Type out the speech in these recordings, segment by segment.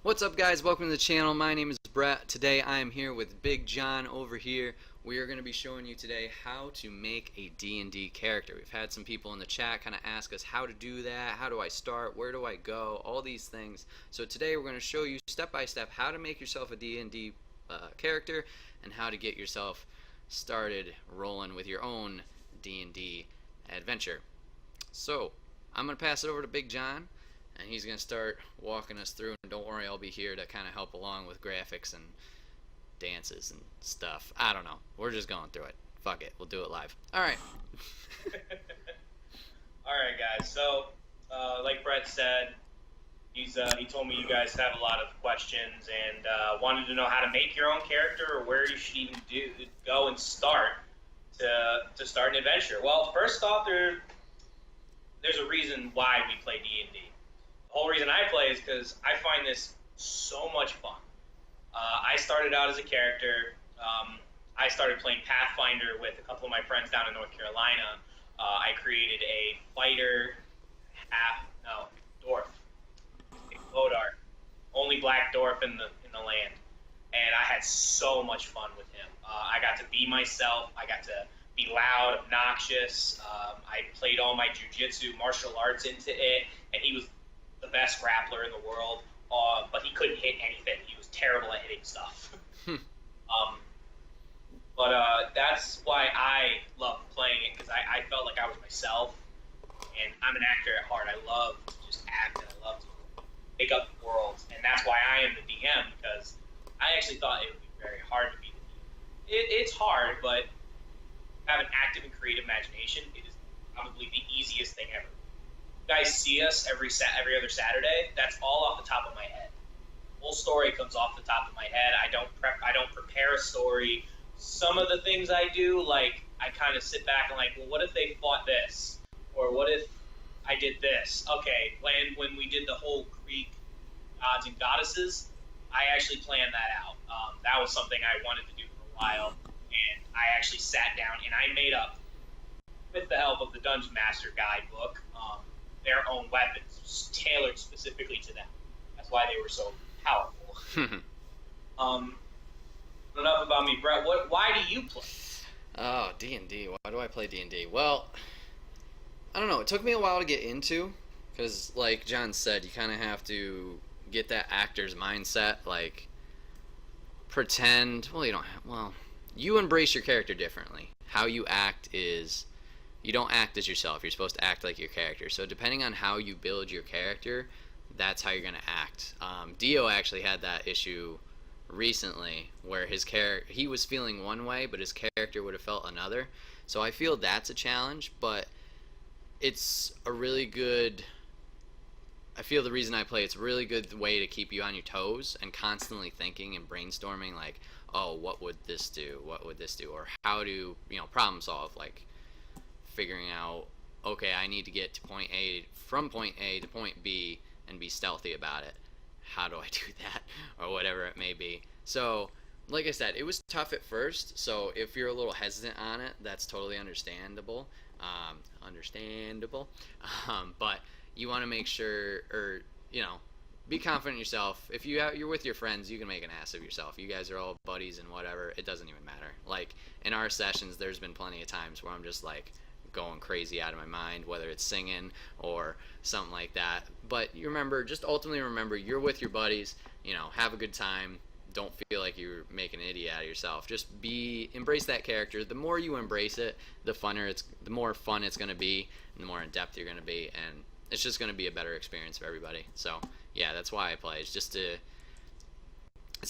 What's up, guys? Welcome to the channel. My name is Brett. Today I am here with Big John over here. We are going to be showing you today how to make a D&D character. We've had some people in the chat kind of ask us how to do that, how do I start, where do I go, all these things. So today we're going to show you step by step how to make yourself a D&D character and how to get yourself started rolling with your own D&D adventure. So I'm going to pass it over to Big John, and he's going to start walking us through. And don't worry, I'll be here to kind of help along with graphics and dances and stuff. I don't know. We're just going through it. Fuck it. We'll do it live. All right. All right, guys. So, like Brett said, he told me you guys have a lot of questions and wanted to know how to make your own character or where you should even go and start to start an adventure. Well, first off, there's a reason why we play D&D. The whole reason I play is because I find this so much fun. I started out as a character. I started playing Pathfinder with a couple of my friends down in North Carolina. I created a fighter, dwarf, a Bodar, only black dwarf in the land, and I had so much fun with him. I got to be myself. I got to be loud, obnoxious. I played all my jujitsu, martial arts into it, and he was the best grappler in the world, but he couldn't hit anything. He was terrible at hitting stuff. But that's why I loved playing it, because I felt like I was myself, and I'm an actor at heart. I love to just act, and I love to make up worlds, and that's why I am the DM, because I actually thought it would be very hard to be the DM. It's hard, but have an active and creative imagination. It is probably the easiest thing ever. You guys see us every other Saturday. That's all off the top of my head. The whole story comes off the top of my head. I don't prepare a story. Some of the things I do, like, I kind of sit back and like, well, what if they fought this? Or what if I did this? Okay, when we did the whole Greek gods and goddesses, I actually planned that out. That was something I wanted to do for a while, and I actually sat down and I made up, with the help of the Dungeon Master guidebook, their own weapons tailored specifically to them. That's why they were so powerful. Enough about me, Brett. Why do you play? Oh, D&D. Why do I play D&D? Well, I don't know. It took me a while to get into, because like John said, you kind of have to get that actor's mindset, like pretend, you embrace your character differently. How you act is, you don't act as yourself. You're supposed to act like your character. So depending on how you build your character, that's how you're going to act. Dio actually had that issue recently where he was feeling one way, but his character would have felt another. So I feel that's a challenge, but it's a really good, I feel the reason I play, it's a really good way to keep you on your toes and constantly thinking and brainstorming, like, oh, what would this do? What would this do? Or how to, problem solve, like figuring out, okay, I need to get to from point A to point B and be stealthy about it. How do I do that? Or whatever it may be. So, like I said, it was tough at first, so if you're a little hesitant on it, that's totally understandable. But you want to make sure, or, be confident in yourself. If you're with your friends, you can make an ass of yourself. You guys are all buddies and whatever. It doesn't even matter. Like, in our sessions, there's been plenty of times where I'm just, like, going crazy out of my mind, whether it's singing or something like that. But you remember, just ultimately remember, you're with your buddies, have a good time. Don't feel like you're making an idiot out of yourself. Just embrace that character. The more you embrace it, the more fun it's going to be, and the more in depth you're going to be, and it's just going to be a better experience for everybody. So yeah, that's why I play. It's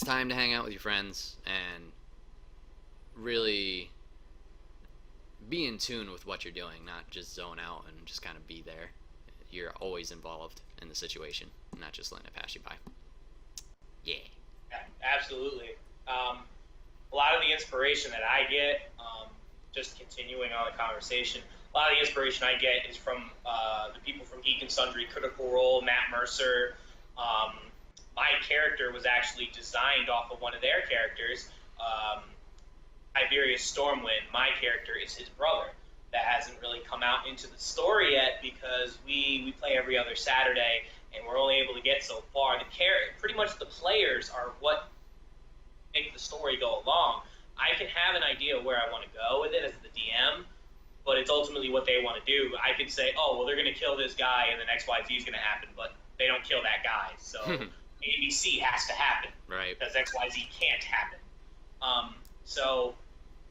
time to hang out with your friends and really be in tune with what you're doing, not just zone out and just kind of be there. You're always involved in the situation, not just letting it pass you by. Yeah. Absolutely. A lot of the inspiration that I get, just continuing on the conversation, a lot of the inspiration I get is from the people from Geek and Sundry, Critical Role, Matt Mercer. My character was actually designed off of one of their characters, Iberius Stormwind. My character is his brother. That hasn't really come out into the story yet because we play every other Saturday, and we're only able to get so far. Pretty much the players are what make the story go along. I can have an idea where I want to go with it as the DM, but it's ultimately what they want to do. I could say, oh, well, they're going to kill this guy, and then X, Y, Z is going to happen, but they don't kill that guy, so ABC has to happen, right? Because X, Y, Z can't happen. So,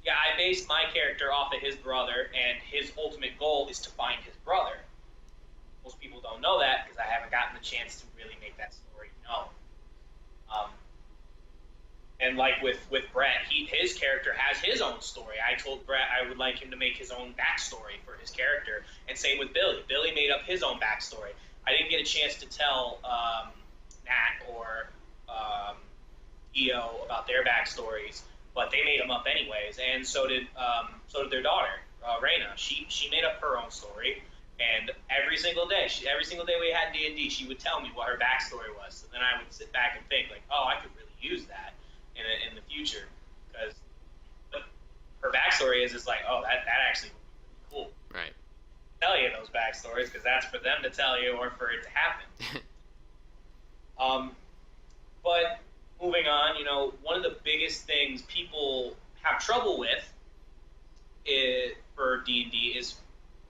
yeah, I based my character off of his brother, and his ultimate goal is to find his brother. Most people don't know that because I haven't gotten the chance to really make that story known. And like with Brett, his character has his own story. I told Brett I would like him to make his own backstory for his character, and same with Billy. Billy made up his own backstory. I didn't get a chance to tell Nat or EO about their backstories, but they made them up anyways, and so did their daughter, Raina. She made up her own story, and every single day we had D&D, she would tell me what her backstory was. So then I would sit back and think like, oh, I could really use that in the future, because her backstory is like, oh, that actually would be cool. Right. Tell you those backstories because that's for them to tell you or for it to happen. But moving on, one of the biggest things people have trouble with for D&D is,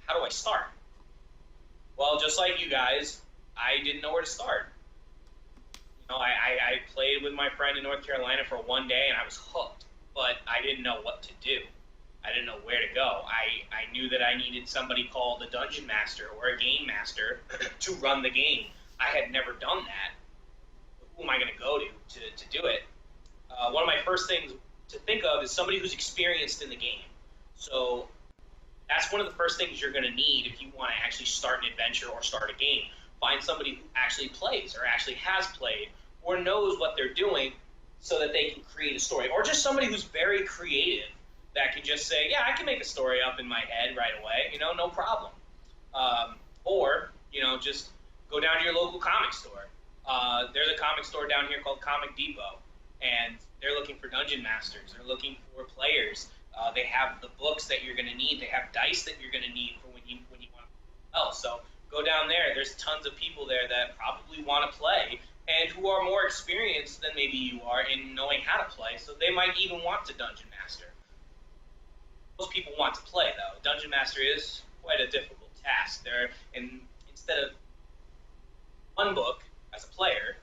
how do I start? Well, just like you guys, I didn't know where to start. I played with my friend in North Carolina for one day and I was hooked, but I didn't know what to do. I didn't know where to go. I knew that I needed somebody called a dungeon master or a game master to run the game. I had never done that. Who am I going to go to do it? One of my first things to think of is somebody who's experienced in the game. So that's one of the first things you're going to need if you want to actually start an adventure or start a game. Find somebody who actually plays or actually has played or knows what they're doing so that they can create a story. Or just somebody who's very creative that can just say, yeah, I can make a story up in my head right away, no problem. Or, just go down to your local comic store. There's a comic store down here called Comic Depot, and they're looking for dungeon masters. They're looking for players. They have the books that you're going to need. They have dice that you're going to need for when you want to play else. So go down there. There's tons of people there that probably want to play and who are more experienced than maybe you are in knowing how to play, so they might even want to dungeon master. Most people want to play, though. Dungeon master is quite a difficult task. Instead of one book as a player,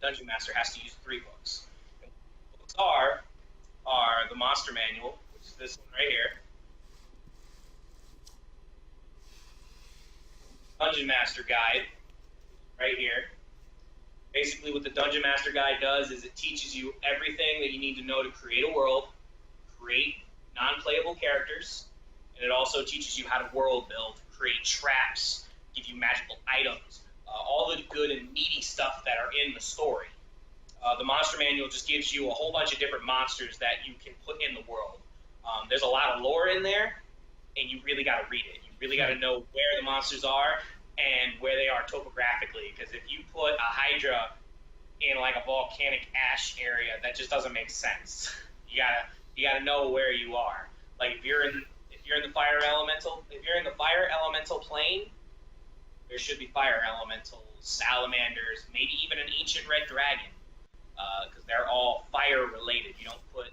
dungeon master has to use 3 books. And what books are the monster manual, which is this one right here. Dungeon Master Guide, right here. Basically, what the Dungeon Master Guide does is it teaches you everything that you need to know to create a world, create non-playable characters, and it also teaches you how to world build, create traps, give you magical items, all the good and meaty stuff that are in the story. The Monster Manual just gives you a whole bunch of different monsters that you can put in the world. There's a lot of lore in there, and you really got to read it. You really got to know where the monsters are and where they are topographically, because if you put a Hydra in like a volcanic ash area, that just doesn't make sense. You gotta know where you are. Like if you're in the fire elemental plane, there should be fire elementals, salamanders, maybe even an ancient red dragon, because they're all fire related. You don't put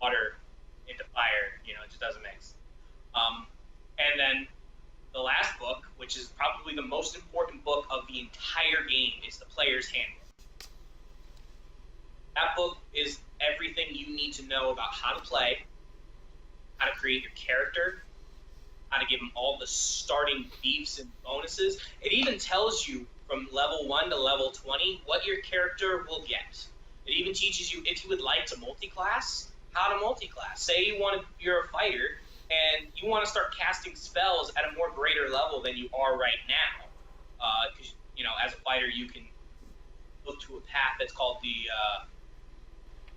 water into fire, it just doesn't make sense. And then the last book, which is probably the most important book of the entire game, is the Player's Handbook. That book is everything you need to know about how to play, how to create your character, how to give them all the starting beefs and bonuses. It even tells you from level 1 to level 20 what your character will get. It even teaches you, if you would like to multi-class, how to multi-class. Say you're a fighter, and you want to start casting spells at a more greater level than you are right now. Because, as a fighter, you can look to a path that's called the...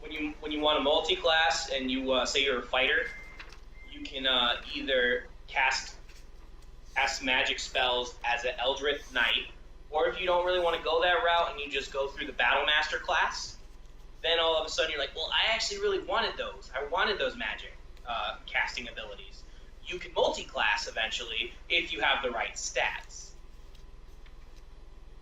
When you want to multi-class and you say you're a fighter, you can either cast magic spells as an Eldritch Knight, or if you don't really want to go that route and you just go through the Battle Master class, then all of a sudden you're like, well, I actually really wanted those. I wanted those magic casting abilities. You can multi-class eventually if you have the right stats.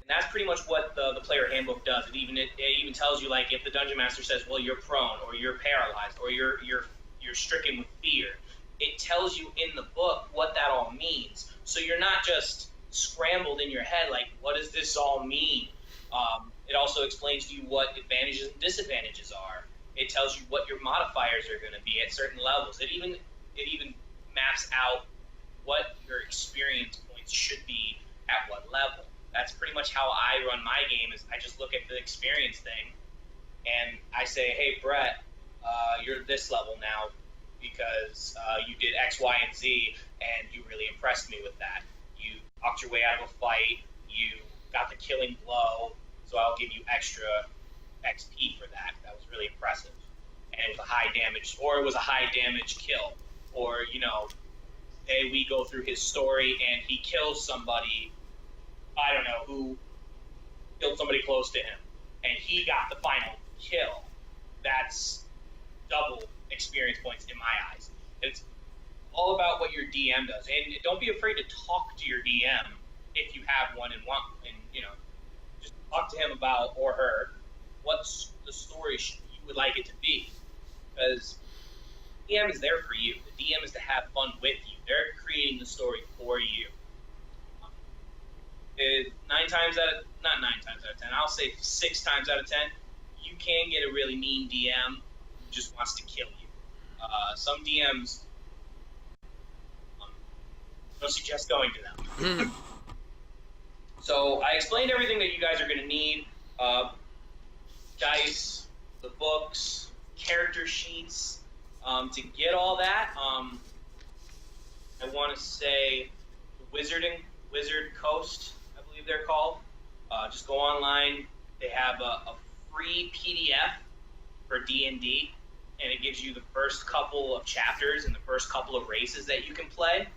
And That's pretty much what the player handbook does. It even tells you, like, if the dungeon master says, well, you're prone, or you're paralyzed, or you're stricken with fear. It tells you in the book what that all means. So you're not just scrambled in your head, like, what does this all mean? It also explains to you what advantages and disadvantages are. It tells you what your modifiers are going to be at certain levels. It even maps out what your experience points should be at what level. That's pretty much how I run my game. Is I just look at the experience thing, and I say, hey, Brett, you're this level now because you did X, Y, and Z, and you really impressed me with that. You talked your way out of a fight. You got the killing blow, so I'll give you extra XP for that. That was really impressive. And it was a high damage, or it was a high damage kill. Or, hey, we go through his story and he kills somebody, I don't know, who killed somebody close to him, and he got the final kill. That's double experience points in my eyes. It's all about what your DM does, and don't be afraid to talk to your DM if you have one and want, and just talk to him about, or her, what's the story you would like it to be, because DM is there for you. The DM is to have fun with you. They're creating the story for you. Not 9 times out of 10, I'll say 6 times out of 10, you can get a really mean DM who just wants to kill you. Some DMs, don't suggest going to them. So I explained everything that you guys are going to need. Dice, the books, character sheets. To get all that, I want to say Wizard Coast, I believe they're called. Just go online. They have a free PDF for D&D, and it gives you the first couple of chapters and the first couple of races that you can play.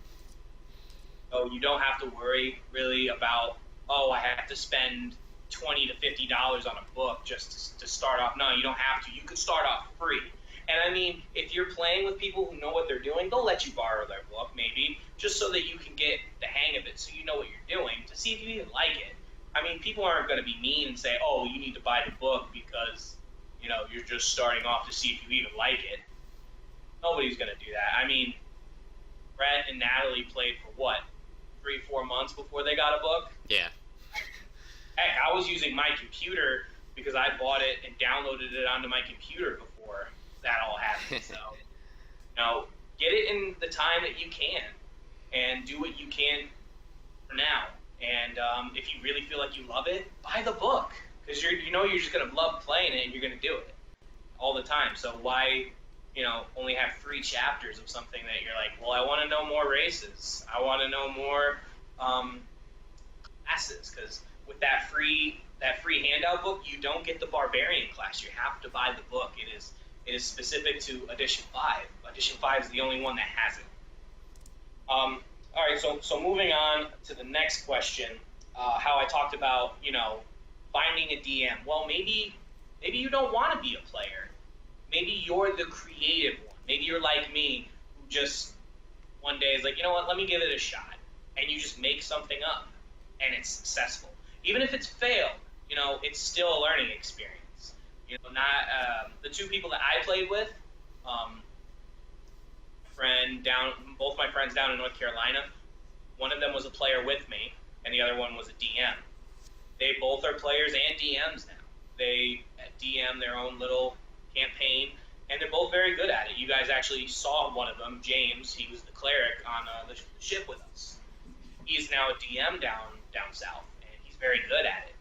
So you don't have to worry really about, I have to spend $20 to $50 on a book just to start off. No, you don't have to. You could start off free. And I mean, if you're playing with people who know what they're doing, they'll let you borrow their book, maybe, just so that you can get the hang of it, so you know what you're doing, to see if you even like it. I mean, people aren't going to be mean and say, you need to buy the book because, you're just starting off to see if you even like it. Nobody's going to do that. I mean, Brett and Natalie played for what, 3-4 months before they got a book? Yeah. Heck, I was using my computer because I bought it and downloaded it onto my computer before that all happened. So, get it in the time that you can, and do what you can for now. And if you really feel like you love it, buy the book, because you're just gonna love playing it, and you're gonna do it all the time. So why, only have 3 chapters of something that you're like, well, I want to know more races. I want to know more classes, because with that free handout book, you don't get the barbarian class. You have to buy the book. It is specific to Edition 5. Edition 5 is the only one that has it. All right, so moving on to the next question, how I talked about, finding a DM. Well, maybe you don't want to be a player. Maybe you're the creative one. Maybe you're like me, who just one day is like, let me give it a shot. And you just make something up, and it's successful. Even if it's failed, it's still a learning experience. The 2 people that I played with, both my friends down in North Carolina, one of them was a player with me, and the other one was a DM. They both are players and DMs now. They DM their own little campaign, and they're both very good at it. You guys actually saw one of them, James. He was the cleric on the ship with us. He's now a DM down south, and he's very good at it,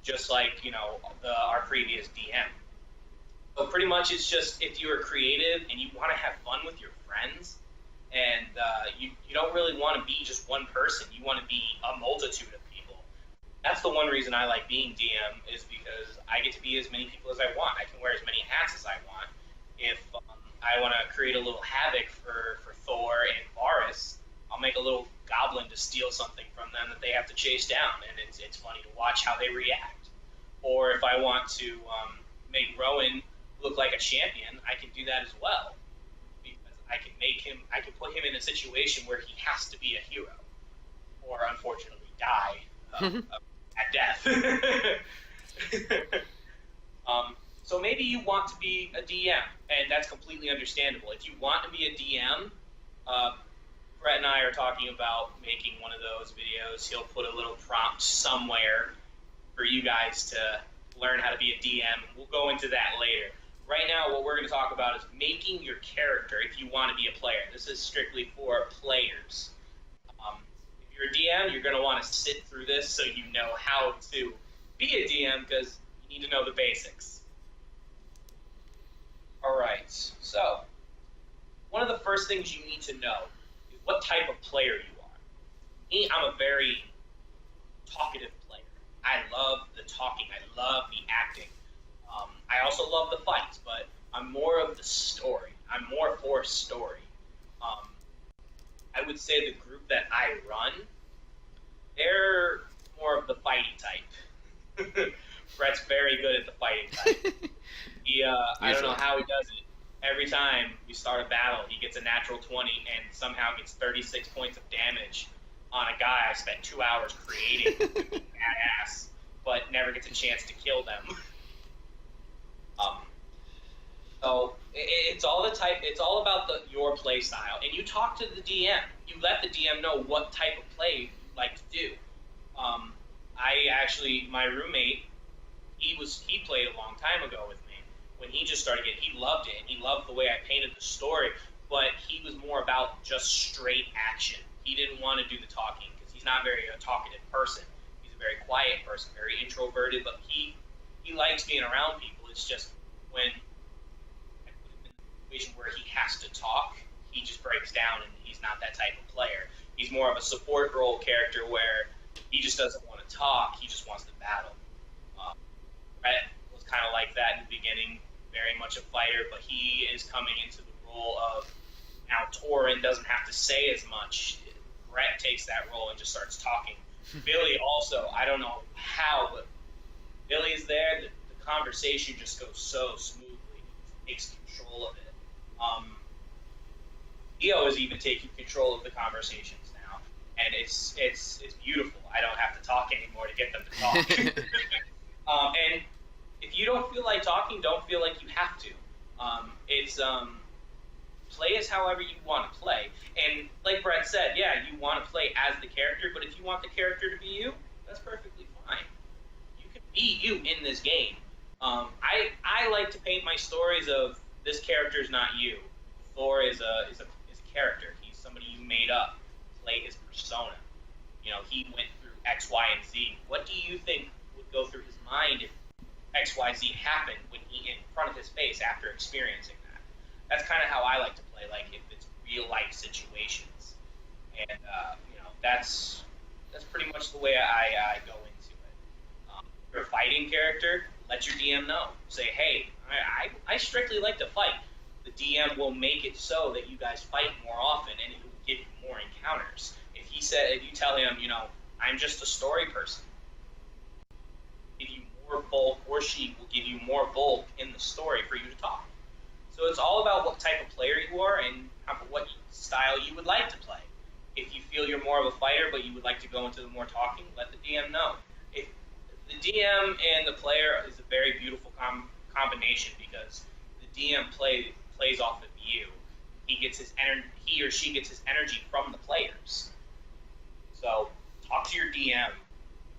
just like our previous DM. So pretty much, it's just, if you are creative and you want to have fun with your friends, and you don't really want to be just one person. You want to be a multitude of people. That's the one reason I like being DM, is because I get to be as many people as I want. I can wear as many hats as I want. If I want to create a little havoc for Thor and Varus, I'll make a little goblin to steal something from them that they have to chase down, and it's funny to watch how they react. Or if I want to make Rowan look like a champion, I can do that as well, because I can put him in a situation where he has to be a hero, or unfortunately die. at death. So maybe you want to be a DM, and that's completely understandable. If you want to be a DM, Brett and I are talking about making one of those videos. He'll put a little prompt somewhere for you guys to learn how to be a DM. We'll go into that later. Right now, what we're going to talk about is making your character if you want to be a player. This is strictly for players. If you're a DM, you're going to want to sit through this so you know how to be a DM, because you need to know the basics. All right, so one of the first things you need to know is what type of player you are. Me, I'm a very talkative player. I love the talking. I love the acting. I also love the fights, but I'm more of the story. I'm more for story. I would say the group that I run, they're more of the fighting type. Brett's very good at the fighting type. I don't know how he does it. Every time we start a battle, he gets a natural 20 and somehow gets 36 points of damage on a guy I spent 2 hours creating. Badass, but never gets a chance to kill them. So it's all about your play style, and you talk to the DM. You let the DM know what type of play you like to do. My roommate, he played a long time ago with me. When he just started getting, he loved it, and he loved the way I painted the story. But he was more about just straight action. He didn't want to do the talking because he's not very a talkative person. He's a very quiet person, very introverted. But he likes being around people. It's just when I put him in a situation where he has to talk, he just breaks down, and he's not that type of player. He's more of a support role character where he just doesn't want to talk. He just wants to battle. Brett was kind of like that in the beginning, very much a fighter, but he is coming into the role of now Torin doesn't have to say as much. Brett takes that role and just starts talking. Billy also, I don't know how, but Billy's there. The conversation just goes so smoothly. He takes control of it. Theo is even taking control of the conversations now, and it's beautiful. I don't have to talk anymore to get them to talk. And if you don't feel like talking, don't feel like you have to. Play as however you want to play. And like Brett said, yeah, you want to play as the character, but if you want the character to be you, that's perfectly fine. You can be you in this game. I like to paint my stories of this character is not you. Thor is a character. He's somebody you made up. Play his persona. You know, he went through X, Y, and Z. What do you think would go through his mind if X, Y, Z happened when he in front of his face after experiencing that? That's kind of how I like to play, like if it's real life situations, and that's pretty much the way I go into it. If you're a fighting character, let your DM know. Say, hey, I strictly like to fight. The DM will make it so that you guys fight more often, and it will give you more encounters. If you tell him, I'm just a story person, give you more bulk, or she will give you more bulk in the story for you to talk. So it's all about what type of player you are and what style you would like to play. If you feel you're more of a fighter but you would like to go into the more talking, let the DM know. If the DM and the player is a very beautiful combination, because the DM plays off of you. He or she gets his energy from the players. So talk to your DM.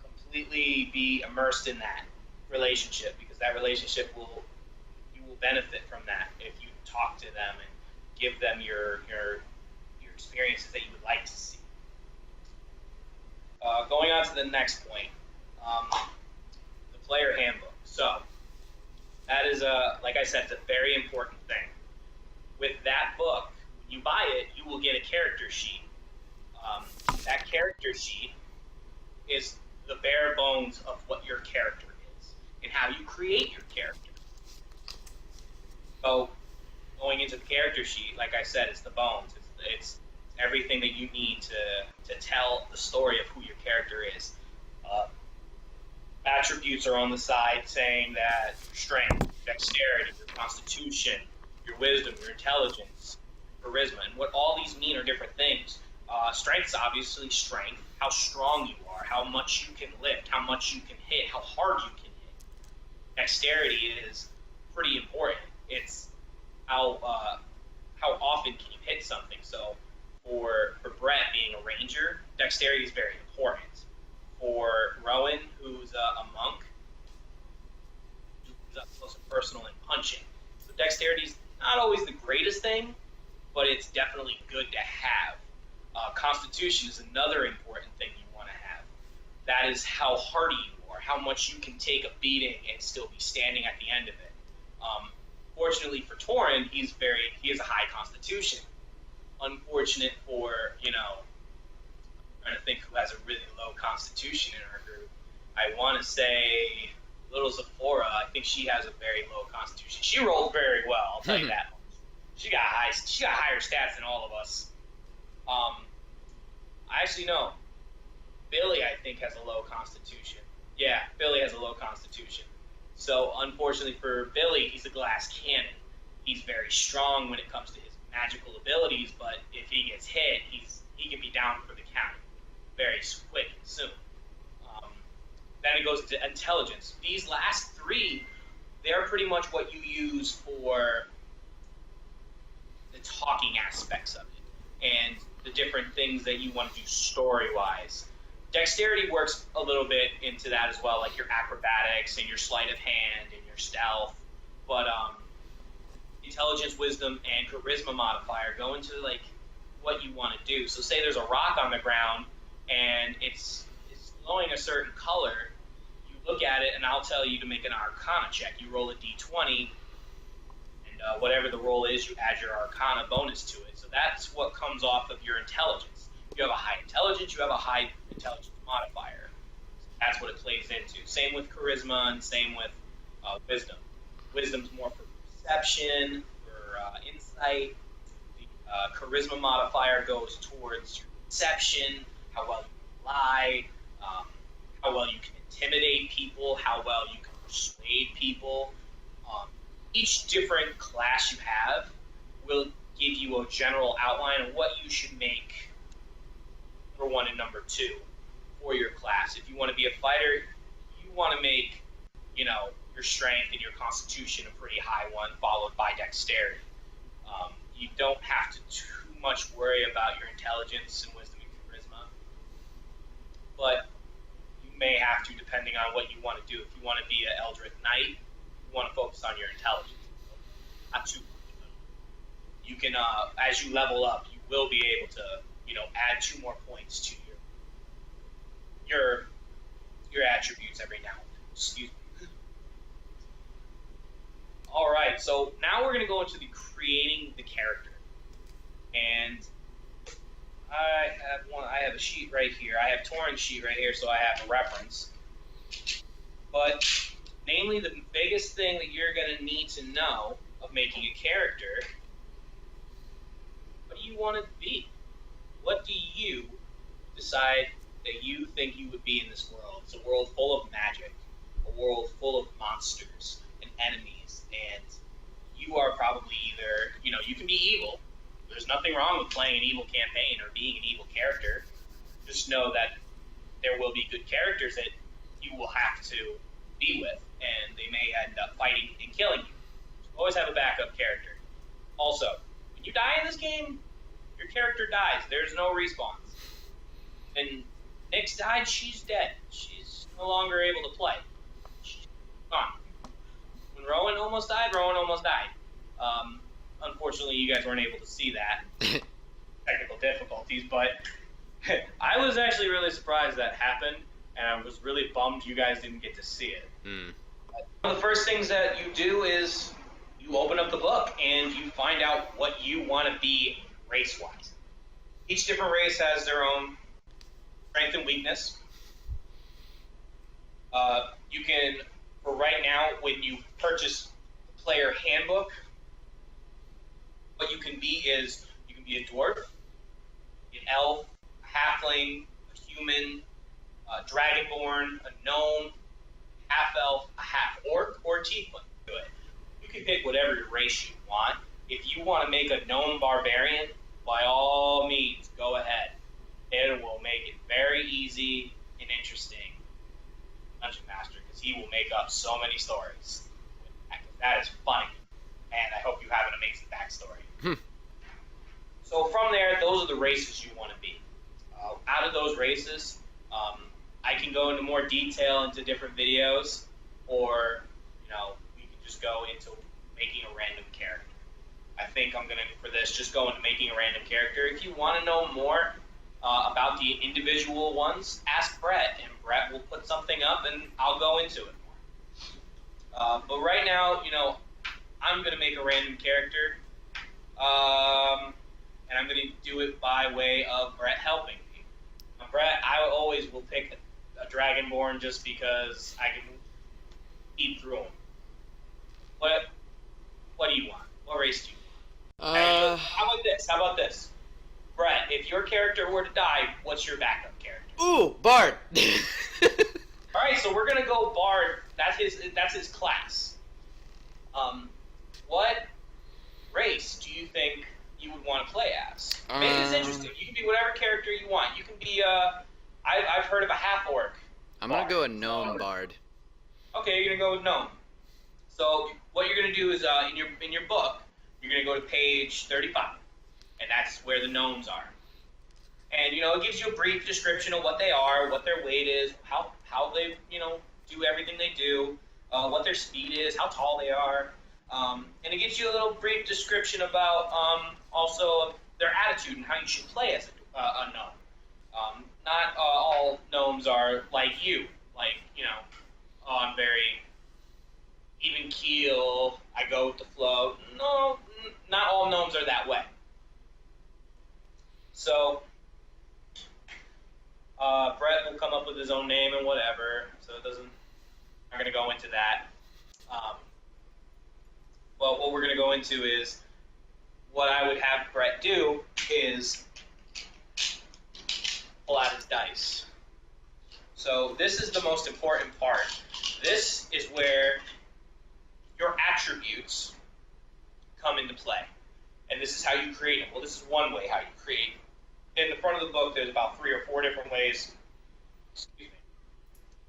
Completely be immersed in that relationship, because that relationship you will benefit from that if you talk to them and give them your experiences that you would like to see. Going on to the next point, the player handbook. So that is like I said, it's a very important thing. With that book, when you buy it, you will get a character sheet. That character sheet is the bare bones of what your character is and how you create your character. So going into the character sheet, like I said, it's the bones. It's everything that you need to tell the story of who your character is. Attributes are on the side saying that your strength, dexterity, your constitution, your wisdom, your intelligence, charisma, and what all these mean are different things. Strength is obviously strength, how strong you are, how much you can lift, how much you can hit, how hard you can hit. Dexterity is pretty important. It's how often can you hit something. So for Brett being a ranger, dexterity is very important. For Rowan, who's a monk, who's up close and personal and punching. So dexterity is not always the greatest thing, but it's definitely good to have. Constitution is another important thing you want to have. That is how hardy you are, how much you can take a beating and still be standing at the end of it. Fortunately for Torin, he has a high constitution. Unfortunate for, I'm trying to think who has a really low constitution in our group. I want to say little Zephora. I think she has a very low constitution. She rolls very well, I'll tell you that. She got higher stats than all of us. I actually know. Billy, I think, has a low constitution. Yeah, Billy has a low constitution. So, unfortunately for Billy, he's a glass cannon. He's very strong when it comes to his magical abilities, but if he gets hit, he can be down for the count very quick and soon. Then it goes to intelligence. These last three, they're pretty much what you use for the talking aspects of it and the different things that you want to do story-wise. Dexterity works a little bit into that as well, like your acrobatics and your sleight of hand and your stealth. But intelligence, wisdom, and charisma modifier go into like what you want to do. So say there's a rock on the ground and it's glowing a certain color. You look at it and I'll tell you to make an Arcana check. You roll a d20, and whatever the roll is, you add your Arcana bonus to it. So that's what comes off of your intelligence. If you have a high intelligence, you have a high intelligence modifier. That's what it plays into. Same with charisma and same with wisdom. Wisdom's more for perception, for insight. The charisma modifier goes towards your perception, how well you can lie, how well you can intimidate people, how well you can persuade people. Each different class you have will give you a general outline of what you should make number 1 and number 2 for your class. If you want to be a fighter, you want to make, your strength and your constitution a pretty high one, followed by dexterity. You don't have to too much worry about your intelligence and wisdom and charisma, but you may have to depending on what you want to do. If you want to be an Eldritch Knight, you want to focus on your intelligence. Not too much. You can, as you level up, you will be able to, add 2 more points to your attributes every now and then. Excuse me. All right, so now we're going to go into the creating the character, and I have a sheet right here. I have Torin's sheet right here, so I have a reference. But namely, the biggest thing that you're going to need to know of making a character, what do you want to be? What do you decide that you think you would be in this world? It's a world full of magic, a world full of monsters and enemies, and you are probably either, you can be evil. There's nothing wrong with playing an evil campaign or being an evil character. Just know that there will be good characters that you will have to be with, and they may end up fighting and killing you. So always have a backup character. Also, when you die in this game, your character dies. There's no respawns. When Nyx died, she's dead. She's no longer able to play. She's gone. When Rowan almost died, Rowan almost died. Unfortunately, you guys weren't able to see that. Technical difficulties, but I was actually really surprised that happened, and I was really bummed you guys didn't get to see it. One of the first things that you do is you open up the book and you find out what you want to be race-wise. Each different race has their own strength and weakness. You can, for right now, when you purchase the player handbook, what you can be is, you can be a dwarf, an elf, a halfling, a human, a dragonborn, a gnome, half-elf, a half-orc, or a tiefling. You can pick whatever your race you want. If you want to make a gnome barbarian, by all means, go ahead. it will make it very easy and interesting, Dungeon Master, because he will make up so many stories. That is funny, and I hope you have an amazing backstory. So from there, those are the races you want to be. Out of those races, I can go into more detail into different videos, or we can just go into making a random character. I think I'm gonna, for this, just go into making a random character. If you want to know more about the individual ones, ask Brett, and Brett will put something up, and I'll go into it more. But right now, I'm gonna make a random character, and I'm gonna do it by way of Brett helping me. Now, Brett, I always will pick a Dragonborn just because I can eat through them. What do you want? What race do you want? How about this? Brett, if your character were to die, what's your backup character? Ooh, Bard. All right, so we're gonna go Bard. That's his class. What race do you think you would want to play as? Make this interesting. You can be whatever character you want. You can be I've heard of a half orc. I'm gonna go a gnome Bard. Okay, you're gonna go with gnome. So what you're gonna do is in your book, you're gonna go to page 35, and that's where the gnomes are. And it gives you a brief description of what they are, what their weight is, how they do everything they do, what their speed is, how tall they are, and it gives you a little brief description about also their attitude and how you should play as a gnome. Not all gnomes are like you, I'm very even keel, I go with the flow. No, not all gnomes are that way. So Brett will come up with his own name and whatever, so I'm not going to go into that. Well, what we're going to go into is what I would have Brett do is pull out his dice. So this is the most important part. This is where your attributes come into play. And this is how you create them. Well, this is one way how you create. In the front of the book, there's about 3 or 4 different ways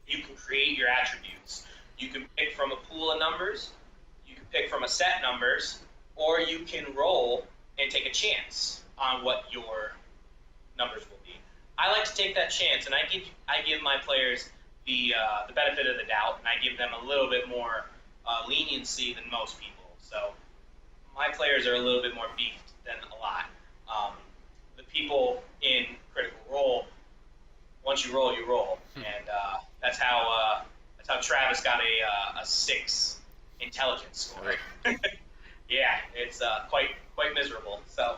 you can create your attributes. You can pick from a pool of numbers, you can pick from a set numbers, or you can roll and take a chance on what your numbers will be. I like to take that chance, and I give my players the benefit of the doubt, and I give them a little bit more leniency than most people. So my players are a little bit more beefed than a lot. The people in Critical Role, once you roll, you roll, and that's how Travis got a 6 intelligence score. Yeah, it's quite miserable. So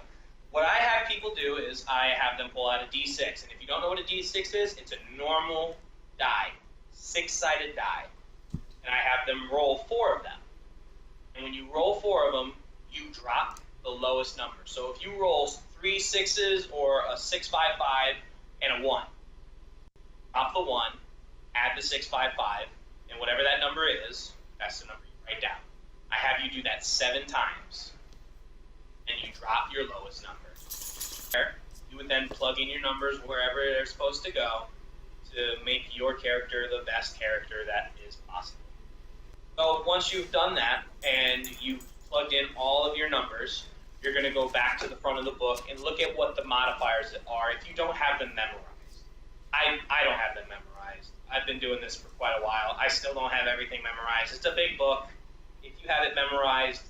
what I have people do is I have them pull out a D6, and if you don't know what a D6 is, it's a normal die, 6-sided die, and I have them roll 4 of them. And when you roll 4 of them, you drop the lowest number. So if you roll 3 6s or a 6 5 5 and a 1, drop the 1, add the 6 5 5, and whatever that number is, that's the number you write down. I have you do that 7 times, and you drop your lowest number. You would then plug in your numbers wherever they're supposed to go to make your character the best character that is possible. So once you've done that and you've plugged in all of your numbers, you're going to go back to the front of the book and look at what the modifiers are if you don't have them memorized. I don't have them memorized. I've been doing this for quite a while. I still don't have everything memorized. It's a big book. If you have it memorized,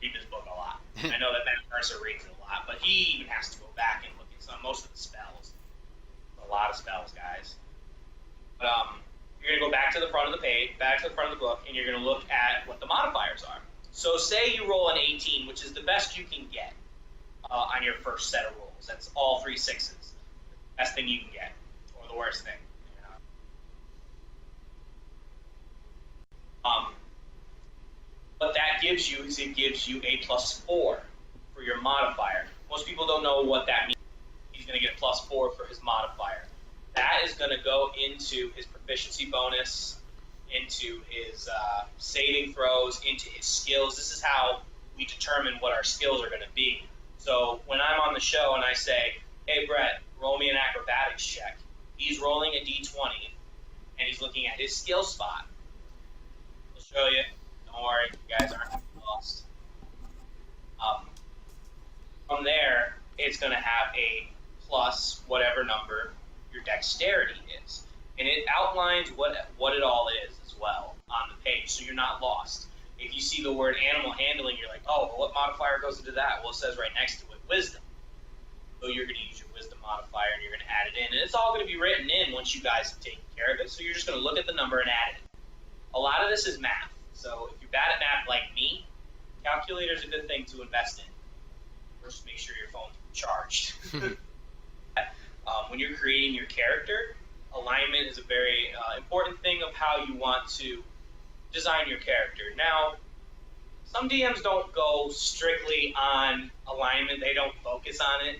read this book a lot. I know that Matt Mercer reads it a lot, but he even has to go back and look at most of the spells. A lot of spells, guys. But you're going to go back to the front of the page, back to the front of the book, and you're going to look at what the modifiers are. So say you roll an 18, which is the best you can get on your first set of rolls. That's all 3 6s. Best thing you can get, or the worst thing. What that gives you is it gives you a +4 for your modifier. Most people don't know what that means. He's going to get a +4 for his modifier. That is going to go into his proficiency bonus, into his saving throws, into his skills. This is how we determine what our skills are going to be. So when I'm on the show and I say, hey, Brett, roll me an acrobatics check. He's rolling a d20, and he's looking at his skill spot. I'll show you. Don't worry, you guys aren't lost. From there, it's going to have a plus whatever number your dexterity is. And it outlines what it all is as well on the page, so you're not lost. If you see the word animal handling, you're like, oh, well, what modifier goes into that? Well, it says right next to it, wisdom. So you're going to use your wisdom modifier, and you're going to add it in. And it's all going to be written in once you guys have taken care of it, so you're just going to look at the number and add it. A lot of this is math. So if you're bad at math like me, calculator is a good thing to invest in. First, make sure your phone's charged. When you're creating your character, alignment is a very important thing of how you want to design your character. Now, some DMs don't go strictly on alignment. They don't focus on it.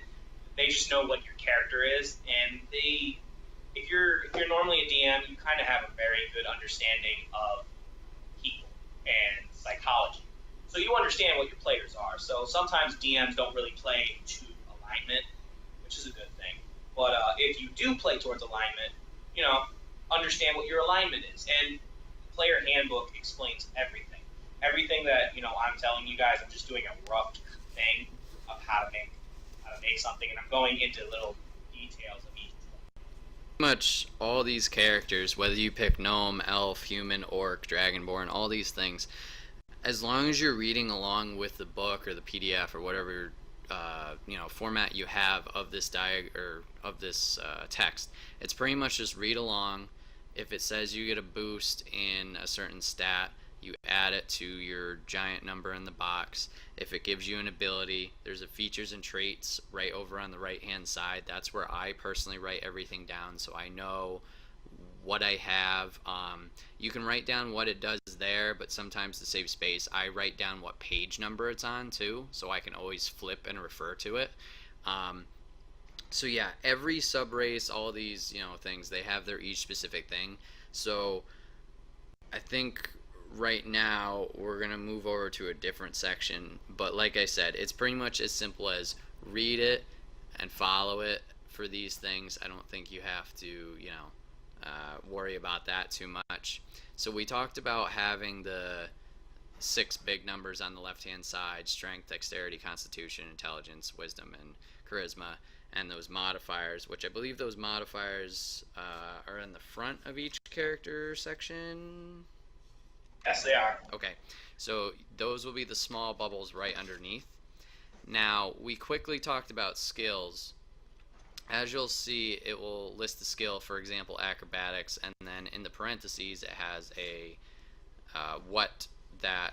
They just know what your character is, and if you're normally a DM, you kind of have a very good understanding of people and psychology. So you understand what your players are. So sometimes DMs don't really play to alignment, which is a good thing. But if you do play towards alignment, understand what your alignment is. And the player handbook explains everything. Everything that, I'm telling you guys, I'm just doing a rough thing of how to make something, and I'm going into little details of each one. Much all these characters, whether you pick gnome, elf, human, orc, dragonborn, all these things, as long as you're reading along with the book or the PDF or whatever format you have of this text, it's pretty much just read along. If it says you get a boost in a certain stat, you add it to your giant number in the box. If it gives you an ability, there's a features and traits right over on the right hand side. That's where I personally write everything down, so I know what I have. You can write down what it does there, but sometimes to save space, I write down what page number it's on too, so I can always flip and refer to it. So yeah, every subrace, all these things, they have their each specific thing. So I think right now we're gonna move over to a different section, but like I said, it's pretty much as simple as read it and follow it for these things. I don't think you have to worry about that too much. So we talked about having the 6 big numbers on the left hand side: strength, dexterity, constitution, intelligence, wisdom, and charisma, and those modifiers, which I believe those modifiers are in the front of each character section. Yes, they are. Okay, so those will be the small bubbles right underneath. Now, we quickly talked about skills. As you'll see, it will list the skill, for example, acrobatics, and then in the parentheses it has a what that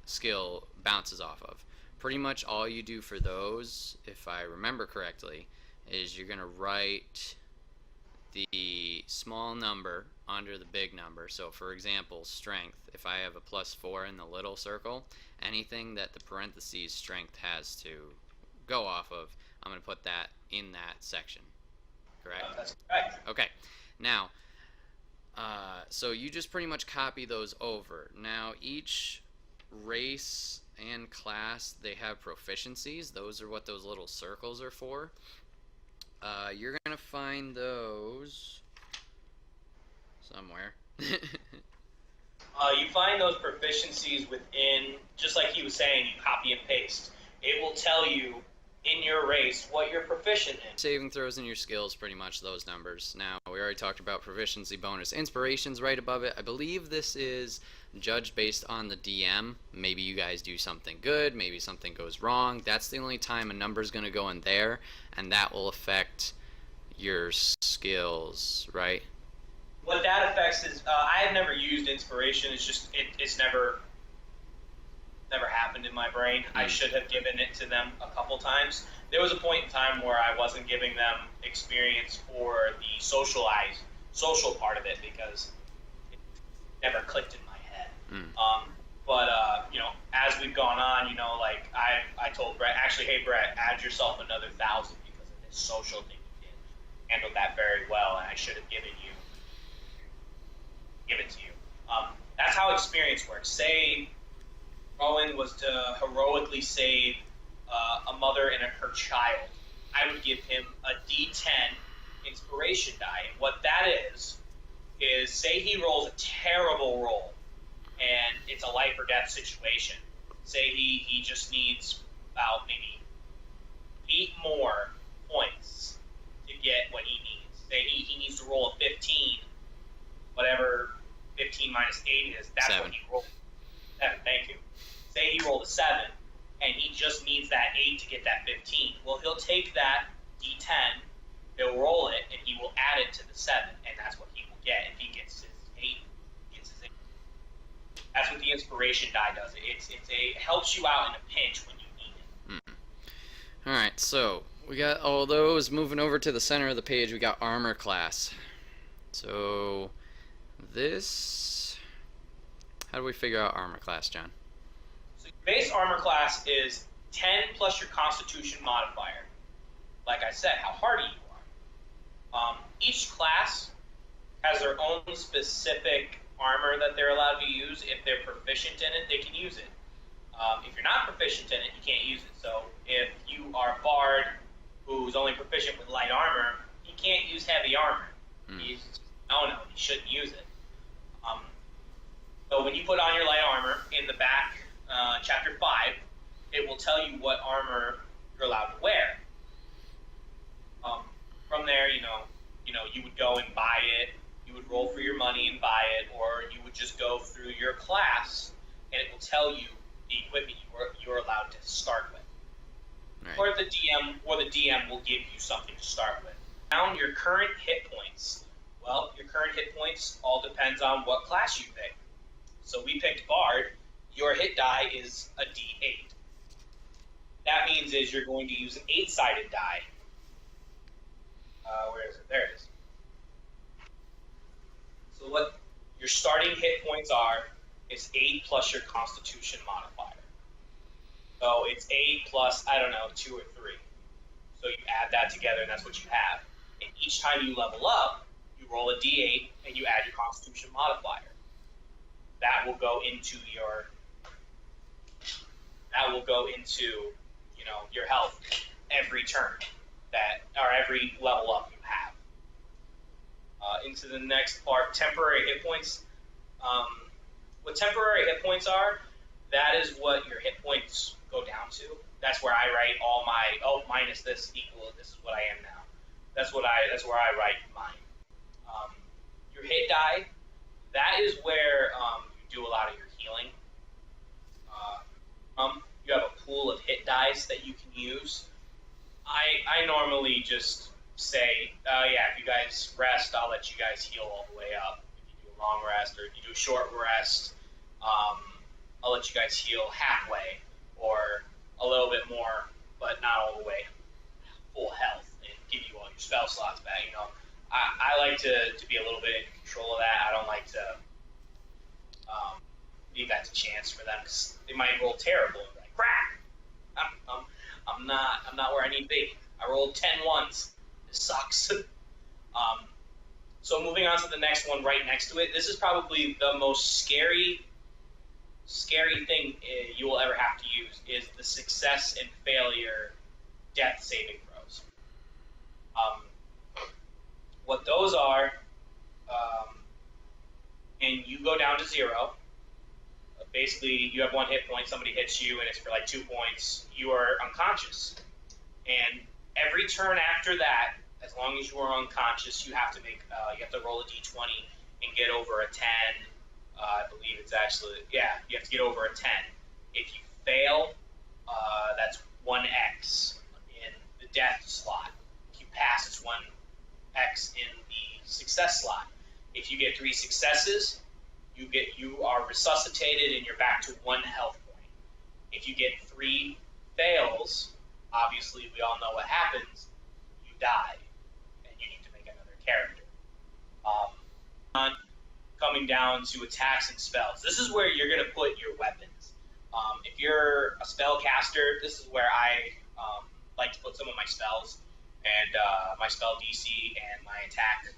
skill bounces off of. Pretty much all you do for those, if I remember correctly, is you're going to write the small number under the big number. So for example, strength, if I have a +4 in the little circle, anything that the parentheses strength has to go off of, I'm going to put that in that section. Correct? That's correct. Okay. Now, so you just pretty much copy those over. Now, each race and class, they have proficiencies. Those are what those little circles are for. You're going to find those somewhere. You find those proficiencies within, just like he was saying, you copy and paste. It will tell you in your race what you're proficient in. Saving throws and your skills, pretty much those numbers. Now, we already talked about proficiency bonus. Inspiration's right above it. I believe this is judged based on the DM. Maybe you guys do something good, maybe something goes wrong. That's the only time a number's going to go in there, and that will affect your skills, right? What that affects is, I have never used inspiration. It's just, it's never happened in my brain. I should have given it to them a couple times. There was a point in time where I wasn't giving them experience for the social part of it because it never clicked in my head. But as we've gone on, like I told Brett, actually, hey Brett, add yourself another 1,000 because of this social thing you did. Handled that very well, and I should have give it to you. That's how experience works. Say Rowan was to heroically save a mother and her child. I would give him a D10 inspiration die. And what that is say he rolls a terrible roll and it's a life or death situation. Say he just needs about maybe 8 more points to get what he needs. Say he needs to roll a 15, whatever 15 minus 8 is, that's 7. what he rolled. 7, thank you. Say he rolled a 7, and he just needs that 8 to get that 15. Well, he'll take that D10, he'll roll it, and he will add it to the 7, and that's what he will get. If he gets his 8, he gets his 8. That's what the inspiration die does. It helps you out in a pinch when you need it. Alright, so we got all those. Moving over to the center of the page, we got armor class. So this, how do we figure out armor class, John? So your base armor class is 10 plus your constitution modifier. Like I said, how hardy you are. Each class has their own specific armor that they're allowed to use. If they're proficient in it, they can use it. If you're not proficient in it, you can't use it. So if you are a bard who's only proficient with light armor, he can't use heavy armor. He's no, he shouldn't use it. So when you put on your light armor in the back, chapter 5, it will tell you what armor you're allowed to wear. From there, you would go and buy it. You would roll for your money and buy it, or you would just go through your class, and it will tell you the equipment you're allowed to start with. Right. Or the DM will give you something to start with. Down your current hit points. Well, your current hit points all depends on what class you pick. So we picked Bard. Your hit die is a D8. That means is you're going to use an 8-sided die. Where is it? There it is. So what your starting hit points are is 8 plus your Constitution modifier. So it's 8 plus, 2 or 3. So you add that together, and that's what you have. And each time you level up, you roll a D8, and you add your Constitution modifier. That will go into your your health every turn or every level up you have. Into the next part, temporary hit points. What temporary hit points are, that is what your hit points go down to. That's where I write all my minus this equal this is what I am now. That's where I write mine. Your hit die, that is where you do a lot of your healing. You have a pool of hit dice that you can use. I normally just say, if you guys rest, I'll let you guys heal all the way up. If you do a long rest or if you do a short rest, I'll let you guys heal halfway or a little bit more, but not all the way full health and give you all your spell slots back. I like to be a little bit in control of that. I don't like to leave that to chance for them because they might roll terrible and be like, crap, I'm not where I need to be. I rolled 10 ones. This sucks. So moving on to the next one right next to it, this is probably the most scary thing you will ever have to use is the success and failure death saving throws. What those are, and you go down to 0. Basically, you have 1 hit point, somebody hits you, and it's for like 2 points. You are unconscious. And every turn after that, as long as you are unconscious, you have to roll a d20 and get over a 10. I believe it's actually, you have to get over a 10. If you fail, that's 1x in the death slot. If you pass, it's 1x in the success slot. If you get 3 successes, you are resuscitated and you're back to 1 health point. If you get 3 fails, obviously we all know what happens. You die, and you need to make another character. Coming down to attacks and spells. This is where you're going to put your weapons. If you're a spellcaster, this is where I like to put some of my spells and my spell DC and my attack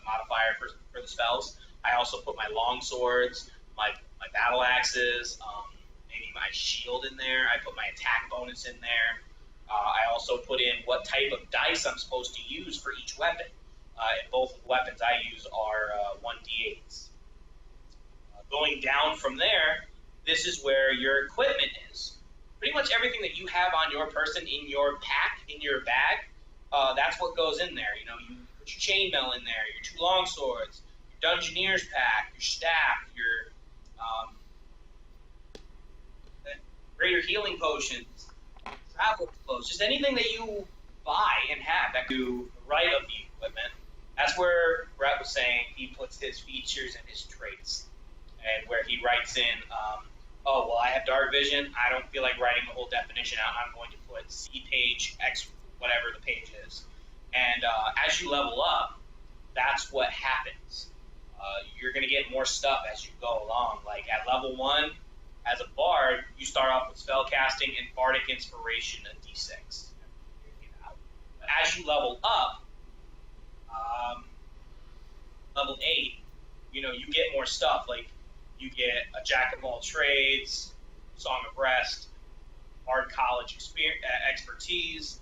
modifier for the spells. I also put my long swords, my battle axes, maybe my shield in there. I put my attack bonus in there. I also put in what type of dice I'm supposed to use for each weapon. And both of the weapons I use are 1d8s. Going down from there, this is where your equipment is. Pretty much everything that you have on your person, in your pack, in your bag, that's what goes in there. You know, you put your chainmail in there, your 2 long swords, your Dungeoneer's pack, your staff, your greater healing potions, travel clothes, just anything that you buy and have that do the right of the equipment. That's where Brett was saying he puts his features and his traits, and where he writes in, oh, well, I have dark vision. I don't feel like writing the whole definition out. I'm going to put C page X, whatever the page is. And as you level up, that's what happens. You're going to get more stuff as you go along. Like at level 1, as a bard, you start off with spellcasting and bardic inspiration, a d6. But as you level up, level 8, you know, you get more stuff. Like you get a jack of all trades, song of rest, bard college expertise,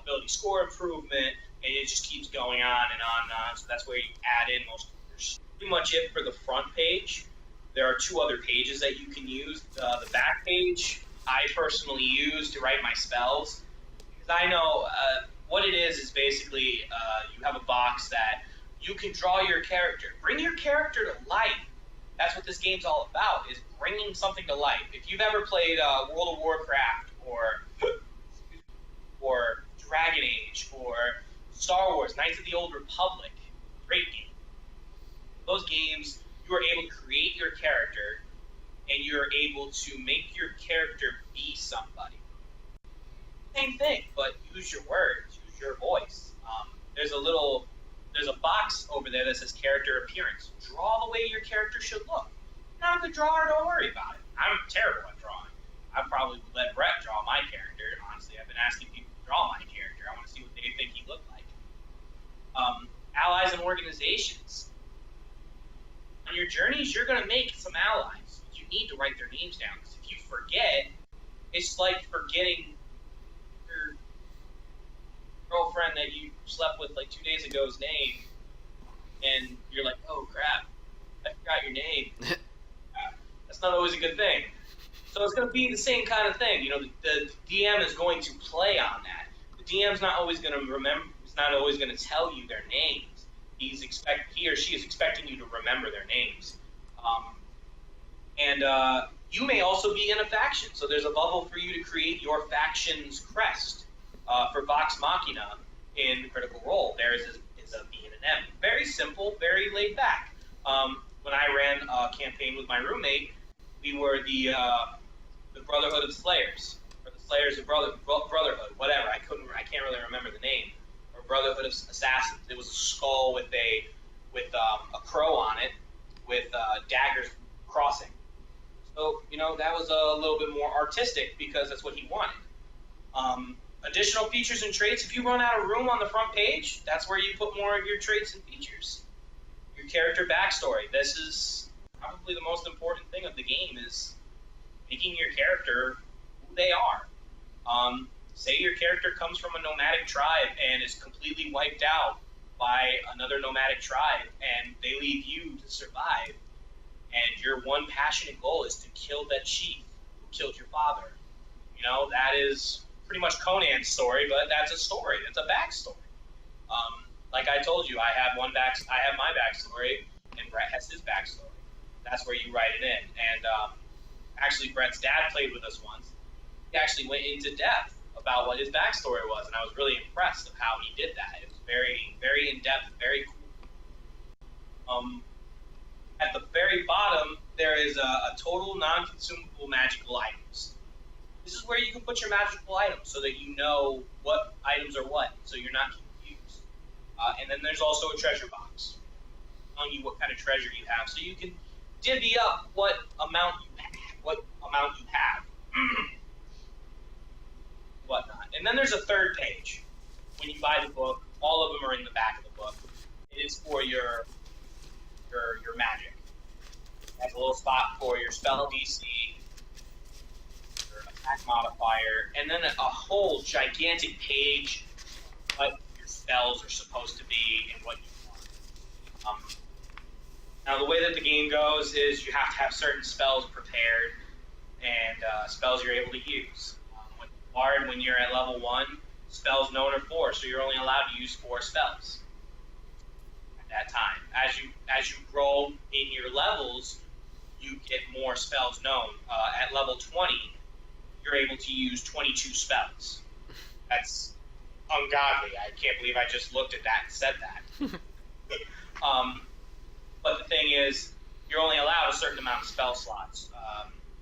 ability score improvement, and it just keeps going on and on and on. So that's where you add in most of your stuff. Pretty much it for the front page. There are 2 other pages that you can use. The back page I personally use to write my spells, because I know what it is basically you have a box that you can draw your character. Bring your character to life. That's what this game's all about, is bringing something to life. If you've ever played World of Warcraft or Dragon Age or Star Wars, Knights of the Old Republic, great game. Those games, you are able to create your character, and you're able to make your character be somebody. Same thing, but use your words, use your voice. There's a box over there that says character appearance. Draw the way your character should look. You're not a good drawer, don't worry about it. I'm terrible at drawing. I probably would let Brett draw my character. Honestly, I've been asking people to draw my character. I want to see what they think he looked like. Allies and organizations. On your journeys, you're going to make some allies. You need to write their names down, because if you forget, it's like forgetting your girlfriend that you slept with like 2 days ago's name, and you're like, oh crap, I forgot your name. That's not always a good thing. So it's going to be the same kind of thing. You know, the DM is going to play on that. The DM's not always going to remember. He's not always going to tell you their names. He or she is expecting you to remember their names. You may also be in a faction, so there's a bubble for you to create your faction's crest. For Vox Machina in Critical Role, there is a B and an M. Very simple, very laid back. When I ran a campaign with my roommate, we were the Brotherhood of Slayers, or the Slayers of Brotherhood, whatever. I can't really remember the name. Or Brotherhood of Assassins. It was a skull with a crow on it, with daggers crossing. So, you know, that was a little bit more artistic because that's what he wanted. Additional features and traits. If you run out of room on the front page, that's where you put more of your traits and features. Your character backstory. This is probably the most important thing of the game, is making your character who they are. Say your character comes from a nomadic tribe and is completely wiped out by another nomadic tribe, and they leave you to survive, and your one passionate goal is to kill that chief who killed your father. You know, that is pretty much Conan's story, but that's a story. It's a backstory. Like I told you, I have my backstory, and Brett has his backstory. That's where you write it in. And actually, Brett's dad played with us once. He actually went into depth about what his backstory was, and I was really impressed of how he did that. It was very, very in-depth, very cool. At the very bottom, there is a total non-consumable magical items. This is where you can put your magical items so that you know what items are what, so you're not confused. And then there's also a treasure box telling you what kind of treasure you have, so you can divvy up what amount you have. Whatnot. And then there's a third page. When you buy the book, all of them are in the back of the book. It is for your magic. It has a little spot for your spell DC, your attack modifier, and then a whole gigantic page of what your spells are supposed to be and what you want. Now, the way that the game goes is you have to have certain spells prepared and spells you're able to use. With Bard, when you're at level 1, spells known are 4, so you're only allowed to use 4 spells at that time. As you grow in your levels, you get more spells known. At level 20, you're able to use 22 spells. That's ungodly. I can't believe I just looked at that and said that. But the thing is, you're only allowed a certain amount of spell slots.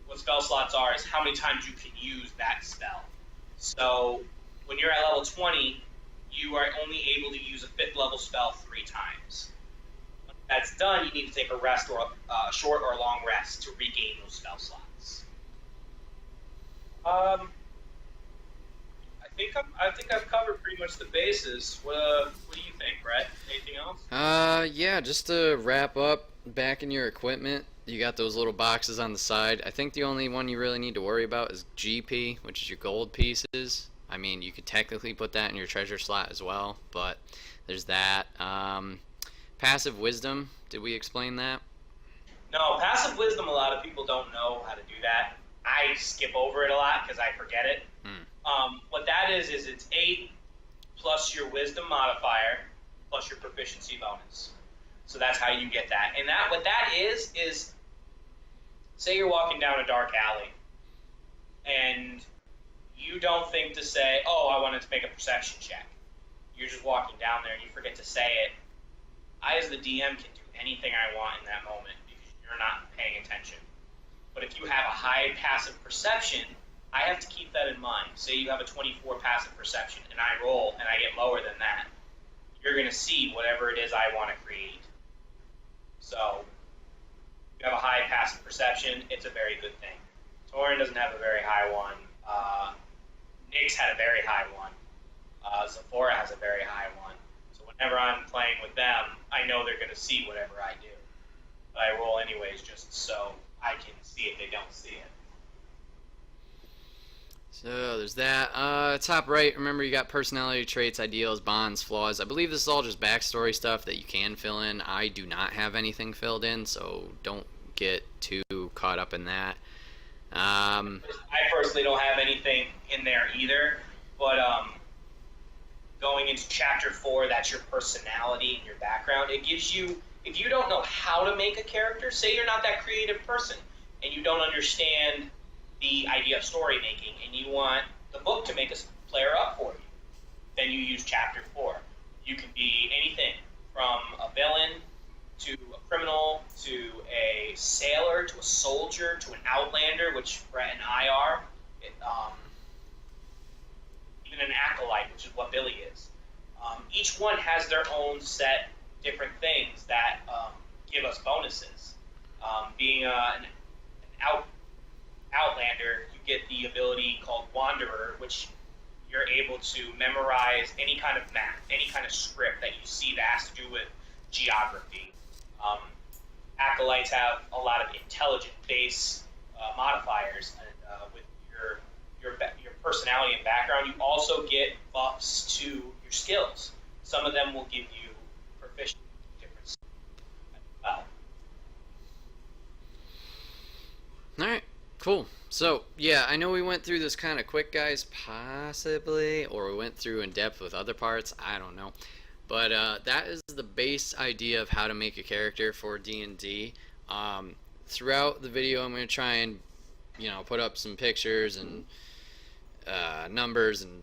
What spell slots are is how many times you can use that spell. So when you're at level 20, you are only able to use a 5th level spell 3 times. When that's done, you need to take a rest or a short or long rest to regain those spell slots. I think I've covered pretty much the bases. What do you think, Brett? Anything else? Yeah, just to wrap up, back in your equipment, you got those little boxes on the side. I think the only one you really need to worry about is GP, which is your gold pieces. I mean, you could technically put that in your treasure slot as well, but there's that. Passive wisdom, did we explain that? No, passive wisdom. A lot of people don't know how to do that. I skip over it a lot because I forget it. Hmm. What that is it's 8 plus your wisdom modifier plus your proficiency bonus. So that's how you get that. And that what that is say you're walking down a dark alley and you don't think to say, "Oh, I wanted to make a perception check." You're just walking down there and you forget to say it. I, as the DM, can do anything I want in that moment because you're not paying attention. But if you have a high passive perception, I have to keep that in mind. Say you have a 24 passive perception and I roll and I get lower than that. You're going to see whatever it is I want to create. So, if you have a high passive perception, it's a very good thing. Torin doesn't have a very high one. Nyx had a very high one. Zephora has a very high one. So whenever I'm playing with them, I know they're going to see whatever I do. But I roll anyways just so I can see if they don't see it. So there's that. Top right, remember you got personality traits, ideals, bonds, flaws. I believe this is all just backstory stuff that you can fill in. I do not have anything filled in, so don't get too caught up in that. I personally don't have anything in there either, but going into chapter 4, that's your personality and your background. It gives you, if you don't know how to make a character, say you're not that creative person and you don't understand the idea of story making and you want the book to make a player up for you, then you use chapter 4. You can be anything from a villain to a criminal to a sailor to a soldier to an outlander, which Brett and I are. Even an acolyte, which is what Billy is. Each one has their own set different things that give us bonuses. Being an outlander, you get the ability called Wanderer, which you're able to memorize any kind of map, any kind of script that you see that has to do with geography. Acolytes have a lot of intelligent base modifiers, and with your personality and background, you also get buffs to your skills. Some of them will give you proficiency in different skills as well. Alright, cool. So, yeah, I know we went through this kind of quick, guys, possibly, or we went through in depth with other parts, I don't know. But that is the base idea of how to make a character for D&D. Throughout the video, I'm going to try and, put up some pictures and numbers and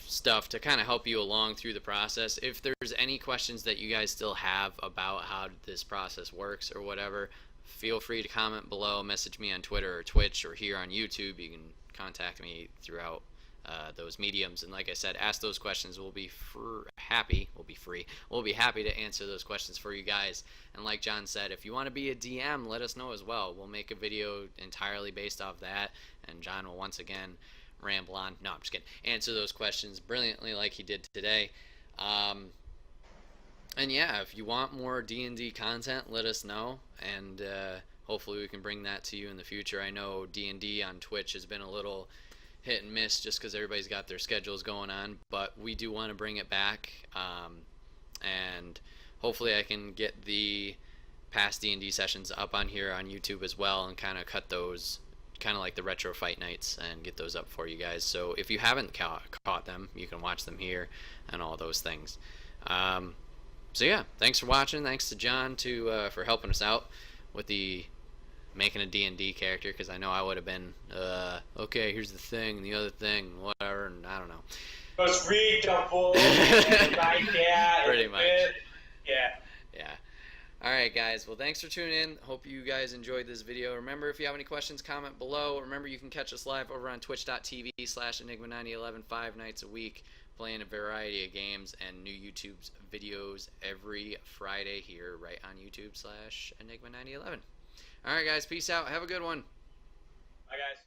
stuff to kind of help you along through the process. If there's any questions that you guys still have about how this process works or whatever, feel free to comment below, message me on Twitter or Twitch or here on YouTube. You can contact me throughout those mediums, and like I said, ask those questions. We'll be happy to answer those questions for you guys. And like John said, if you want to be a DM, let us know as well. We'll make a video entirely based off that, and John will once again ramble on. No, I'm just kidding. Answer those questions brilliantly like he did today. And yeah, if you want more D&D content, let us know, and hopefully we can bring that to you in the future. I know D&D on Twitch has been a little hit and miss just because everybody's got their schedules going on, but we do want to bring it back, and hopefully I can get the past D&D sessions up on here on YouTube as well, and kind of cut those, kind of like the retro fight nights, and get those up for you guys. So if you haven't caught them, you can watch them here and all those things. So yeah, thanks for watching. Thanks to John for helping us out with the making a D&D character, because I know I would have been okay, here's the thing and the other thing, whatever, and I don't know. Just read the book and write that. Pretty much. Yeah. Yeah. Alright guys, well thanks for tuning in. Hope you guys enjoyed this video. Remember, if you have any questions, comment below. Remember, you can catch us live over on twitch.tv/Enigma9011 5 nights a week, playing a variety of games and new YouTube videos every Friday here right on YouTube/Enigma9011. Alright guys, peace out. Have a good one. Bye guys.